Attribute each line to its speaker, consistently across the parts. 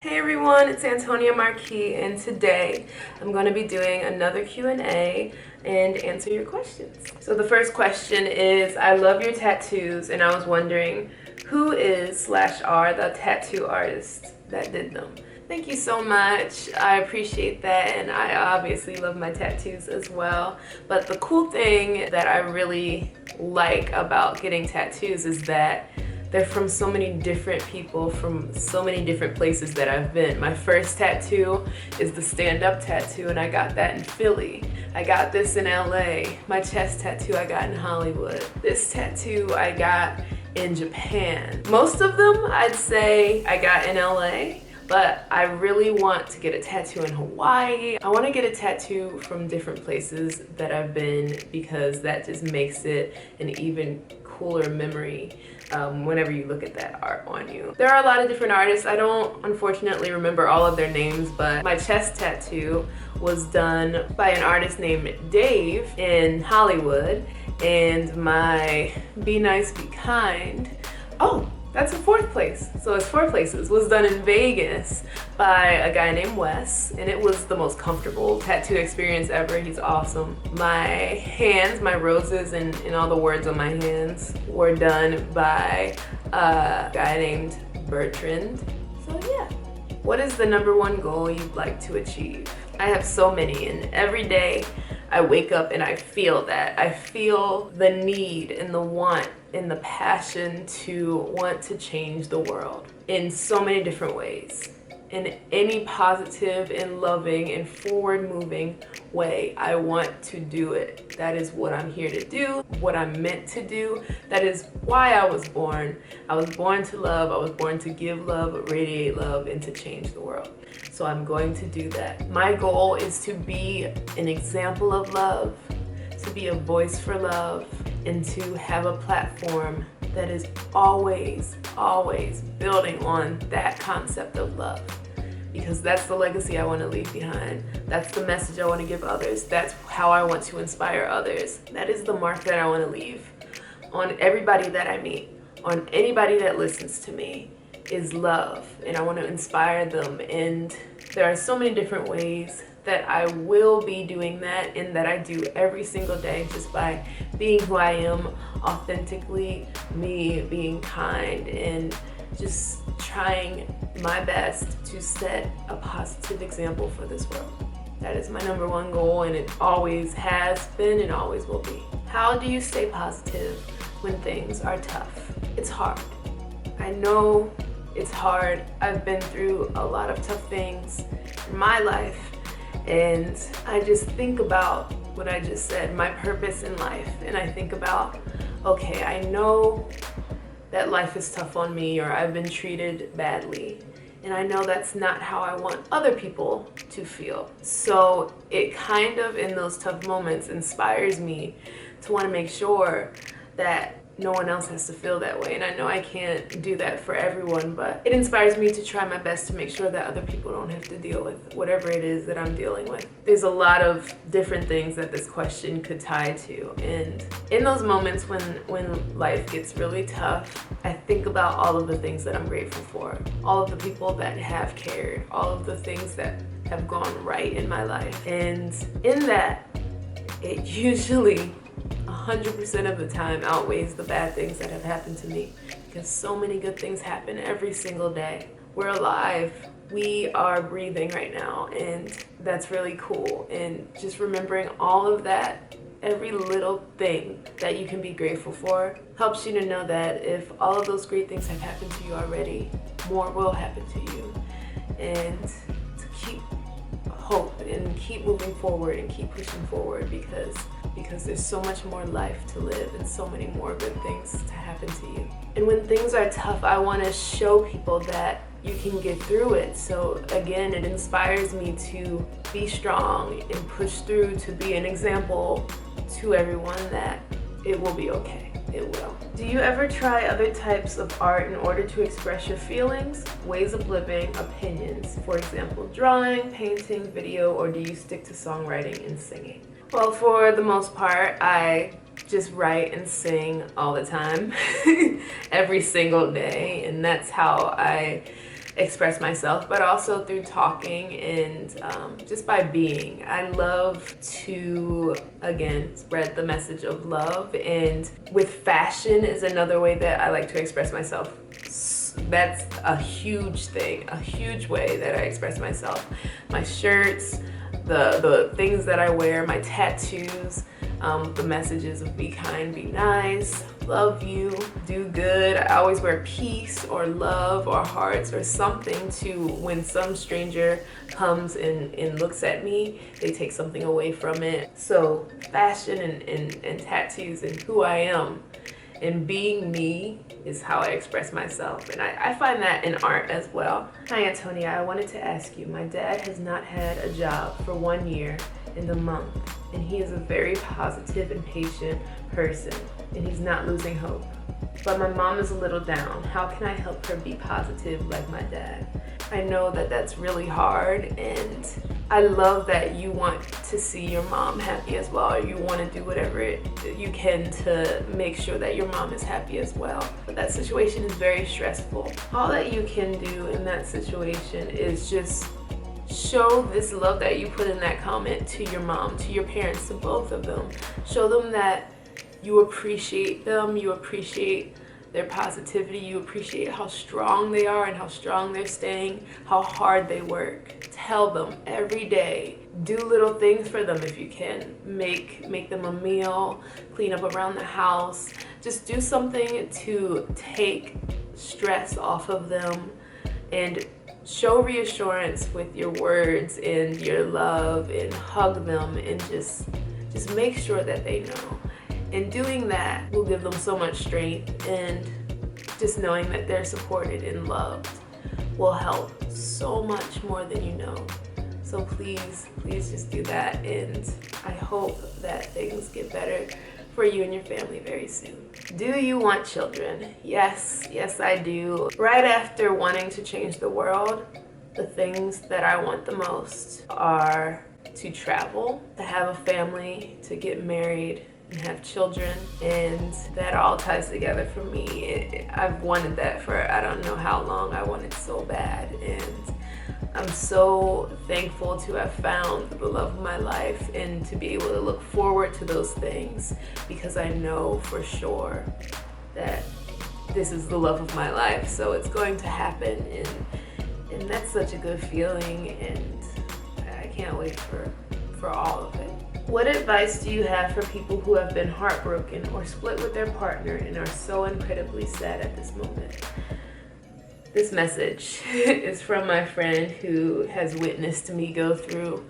Speaker 1: Hey everyone, it's Antonia Markie, and today I'm going to be doing another Q&A and answer your questions. So the first question is, I love your tattoos, and I was wondering who is/are the tattoo artist that did them? Thank you so much. I appreciate that, and I obviously love my tattoos as well. But the cool thing that I really like about getting tattoos is that they're from so many different people from so many different places that I've been. My first tattoo is the stand-up tattoo, and I got that in Philly. I got this in LA. My chest tattoo I got in Hollywood. This tattoo I got in Japan. Most of them I'd say I got in LA, but I really want to get a tattoo in Hawaii. I want to get a tattoo from different places that I've been because that just makes it an even cooler memory whenever you look at that art on you. There are a lot of different artists. I don't unfortunately remember all of their names, but my chest tattoo was done by an artist named Dave in Hollywood, and my Be Nice, Be Kind, that's a fourth place. So it's four places. Was done in Vegas by a guy named Wes, and it was the most comfortable tattoo experience ever. He's awesome. My hands, my roses, and all the words on my hands were done by a guy named Bertrand. So yeah. What is the #1 goal you'd like to achieve? I have so many, and every day I wake up and I feel that. I feel the need and the want and the passion to want to change the world in so many different ways. In any positive and loving and forward moving way, I want to do it. That is what I'm here to do, what I'm meant to do. That is why I was born. I was born to love. I was born to give love, radiate love, and to change the world. So I'm going to do that. My goal is to be an example of love, to be a voice for love, and to have a platform that is always, always building on that concept of love. Because that's the legacy I want to leave behind. That's the message I want to give others. That's how I want to inspire others. That is the mark that I want to leave on everybody that I meet, on anybody that listens to me, is love. And I want to inspire them. And there are so many different ways that I will be doing that, and that I do every single day, just by being who I am, authentically me, being kind, and just trying my best to set a positive example for this world. That is my #1 goal, and it always has been and always will be. How do you stay positive when things are tough? It's hard. I know it's hard. I've been through a lot of tough things in my life, and I just think about what I just said, my purpose in life, and I think about, okay, I know that life is tough on me, or I've been treated badly, and I know that's not how I want other people to feel. So it kind of, in those tough moments, inspires me to want to make sure that no one else has to feel that way. And I know I can't do that for everyone, but it inspires me to try my best to make sure that other people don't have to deal with whatever it is that I'm dealing with. There's a lot of different things that this question could tie to. And in those moments when life gets really tough, I think about all of the things that I'm grateful for, all of the people that have cared, all of the things that have gone right in my life. And in that, it usually 100% of the time outweighs the bad things that have happened to me, because so many good things happen every single day. We're alive. We are breathing right now, and that's really cool. And just remembering all of that, every little thing that you can be grateful for, helps you to know that if all of those great things have happened to you already, more will happen to you. And to keep hope and keep moving forward and keep pushing forward, because there's so much more life to live and so many more good things to happen to you. And when things are tough, I want to show people that you can get through it. So again, it inspires me to be strong and push through, to be an example to everyone that it will be okay. It will. Do you ever try other types of art in order to express your feelings, ways of living, opinions? For example, drawing, painting, video, or do you stick to songwriting and singing? Well, for the most part, I just write and sing all the time, every single day, and that's how I express myself, but also through talking and just by being. I love to, again, spread the message of love, and with fashion is another way that I like to express myself. That's a huge thing, a huge way that I express myself. My shirts, the things that I wear, my tattoos, the messages of be kind, be nice, love you, do good. I always wear peace or love or hearts or something to when some stranger comes and looks at me, they take something away from it. So fashion and tattoos and who I am and being me is how I express myself. And I find that in art as well. Hi, Antonia. I wanted to ask you, my dad has not had a job for 1 year and a month, and he is a very positive and patient person, and he's not losing hope. But my mom is a little down. How can I help her be positive like my dad? I know that that's really hard, and I love that you want to see your mom happy as well, or you want to do whatever you can to make sure that your mom is happy as well. But that situation is very stressful. All that you can do in that situation is just show this love that you put in that comment to your mom, to your parents, to both of them. Show them that you appreciate them, you appreciate their positivity, you appreciate how strong they are and how strong they're staying, how hard they work. Tell them every day. Do little things for them if you can. Make them a meal, clean up around the house. Just do something to take stress off of them, and show reassurance with your words and your love, and hug them, and just make sure that they know. And doing that will give them so much strength, and just knowing that they're supported and loved will help so much more than you know. So please just do that, and I hope that things get better for you and your family very soon. Do you want children? Yes, I do. Right after wanting to change the world, the things that I want the most are to travel, to have a family, to get married, and have children, and that all ties together for me. I've wanted that for I don't know how long. I want it so bad, and I'm so thankful to have found the love of my life and to be able to look forward to those things, because I know for sure that this is the love of my life, so it's going to happen, and that's such a good feeling, and I can't wait for all of it. What advice do you have for people who have been heartbroken or split with their partner and are so incredibly sad at this moment? This message is from my friend who has witnessed me go through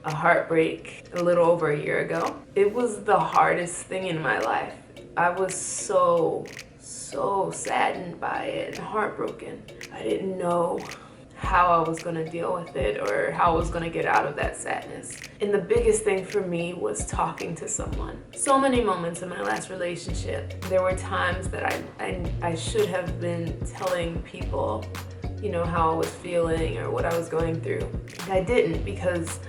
Speaker 1: a heartbreak a little over a year ago. It was the hardest thing in my life. I was so saddened by it and heartbroken. I didn't know how I was gonna deal with it or how I was gonna get out of that sadness. And the biggest thing for me was talking to someone. So many moments in my last relationship, there were times that I should have been telling people, how I was feeling or what I was going through. I didn't, because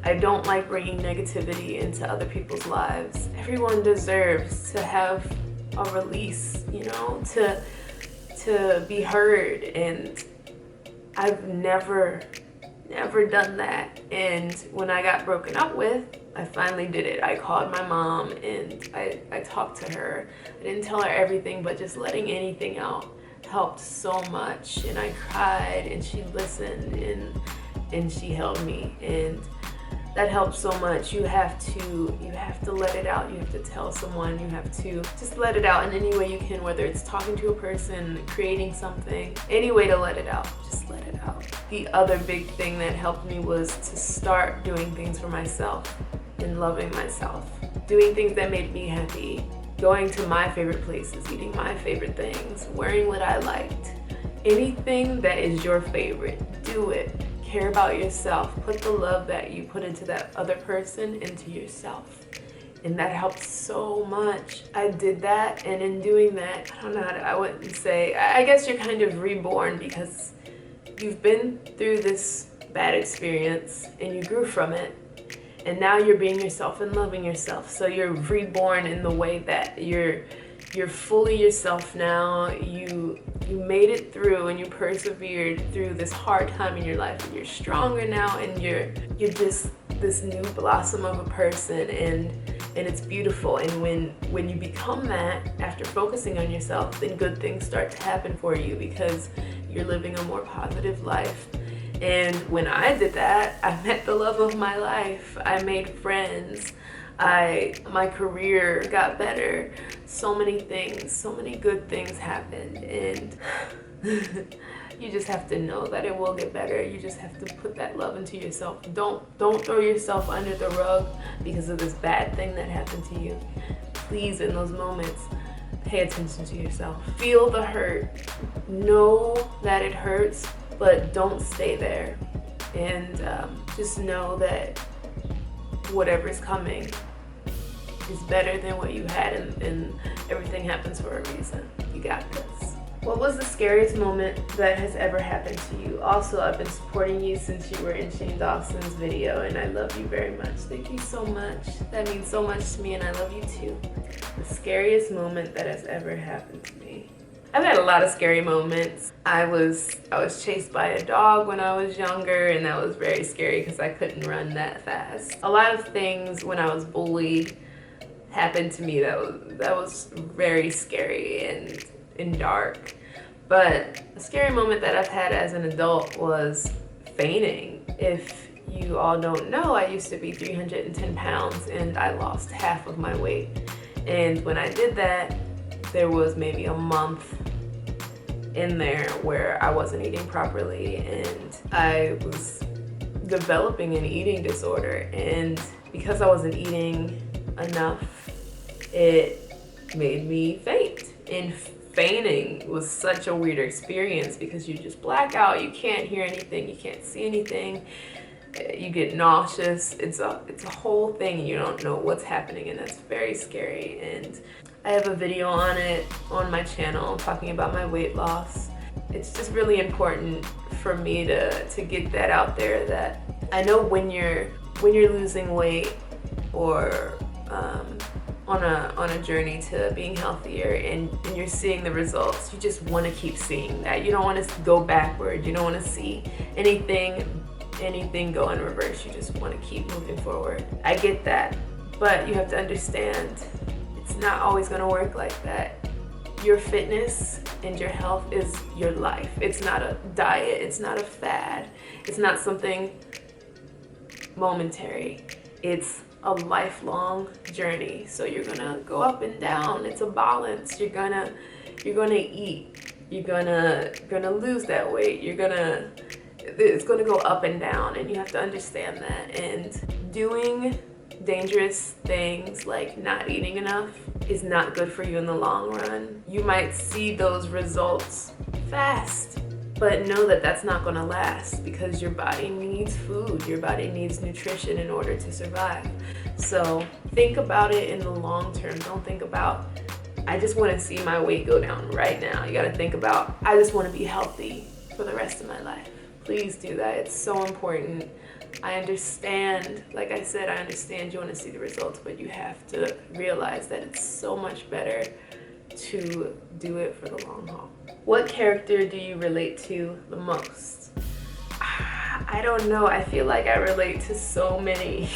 Speaker 1: I don't like bringing negativity into other people's lives. Everyone deserves to have a release, to be heard, and I've never done that. And when I got broken up with, I finally did it. I called my mom and I talked to her. I didn't tell her everything, but just letting anything out helped so much. And I cried, and she listened, and she held me, and that helps so much. You have to let it out. You have to tell someone. You have to just let it out in any way you can, whether it's talking to a person, creating something, any way to let it out. Just let it out. The other big thing that helped me was to start doing things for myself and loving myself. Doing things that made me happy. Going to my favorite places, eating my favorite things, wearing what I liked. Anything that is your favorite, do it. Care about yourself. Put the love that you put into that other person into yourself. And that helped so much. I did that, and in doing that, I wouldn't say, I guess you're kind of reborn, because you've been through this bad experience and you grew from it. And now you're being yourself and loving yourself. So you're reborn in the way that you're fully yourself now. You you made it through and you persevered through this hard time in your life, and you're stronger now, and you're just this new blossom of a person, and it's beautiful. And when you become that after focusing on yourself, then good things start to happen for you because you're living a more positive life. And when I did that, I met the love of my life. I made friends. My career got better. So many things, so many good things happened, and you just have to know that it will get better. You just have to put that love into yourself. Don't throw yourself under the rug because of this bad thing that happened to you. Please, in those moments, pay attention to yourself. Feel the hurt. Know that it hurts, but don't stay there. And just know that whatever's coming is better than what you had, and everything happens for a reason. You got this. What was the scariest moment that has ever happened to you? Also, I've been supporting you since you were in Shane Dawson's video, and I love you very much. Thank you so much. That means so much to me, and I love you too. The scariest moment that has ever happened to me. I've had a lot of scary moments. I was chased by a dog when I was younger, and that was very scary because I couldn't run that fast. A lot of things when I was bullied happened to me that was very scary and dark. But a scary moment that I've had as an adult was fainting. If you all don't know, I used to be 310 pounds and I lost half of my weight. And when I did that, there was maybe a month in there where I wasn't eating properly, and I was developing an eating disorder. And because I wasn't eating enough, it made me faint. And fainting was such a weird experience because you just black out, you can't hear anything, you can't see anything, you get nauseous. It's a whole thing, you don't know what's happening, and that's very scary. And I have a video on it on my channel talking about my weight loss. It's just really important for me to get that out there, that I know when you're losing weight or on a journey to being healthier, and you're seeing the results, you just want to keep seeing that. You don't want to go backward. You don't want to see anything go in reverse. You just want to keep moving forward. I get that, but you have to understand it's not always going to work like that. Your fitness and your health is your life. It's not a diet. It's not a fad. It's not something momentary. It's a lifelong journey. So you're gonna go up and down. It's a balance. You're gonna eat. You're gonna lose that weight. It's gonna go up and down, and you have to understand that. And doing dangerous things like not eating enough is not good for you in the long run. You might see those results fast, but know that that's not going to last, because your body needs food. Your body needs nutrition in order to survive. So think about it in the long term. Don't think about, I just want to see my weight go down right now. You got to think about, I just want to be healthy for the rest of my life. Please do that. It's so important. I understand, like I said, I understand you want to see the results, but you have to realize that it's so much better to do it for the long haul. What character do you relate to the most? I don't know. I feel like I relate to so many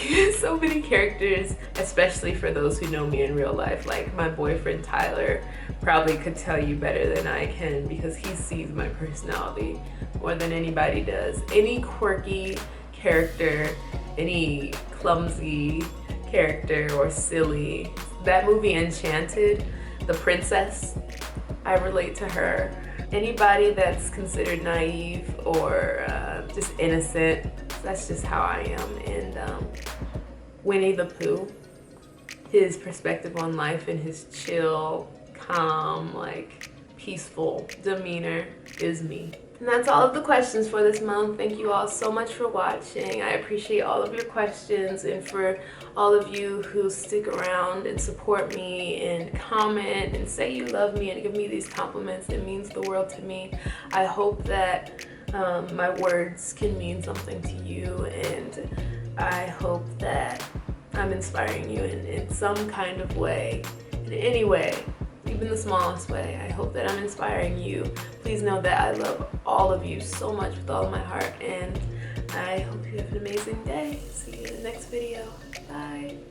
Speaker 1: characters, especially for those who know me in real life. Like my boyfriend Tyler probably could tell you better than I can, because he sees my personality more than anybody does. Any quirky character, any clumsy character or silly. That movie Enchanted, the princess, I relate to her. Anybody that's considered naive or just innocent, that's just how I am. And Winnie the Pooh, his perspective on life and his chill, calm, like peaceful demeanor is me. And that's all of the questions for this month. Thank you all so much for watching. I appreciate all of your questions, and for all of you who stick around and support me and comment and say you love me and give me these compliments. It means the world to me. I hope that my words can mean something to you, and I hope that I'm inspiring you in some kind of way, in any way. Even even the smallest way. I hope that I'm inspiring you. Please know that I love all of you so much with all of my heart, and I hope you have an amazing day. See you in the next video. Bye.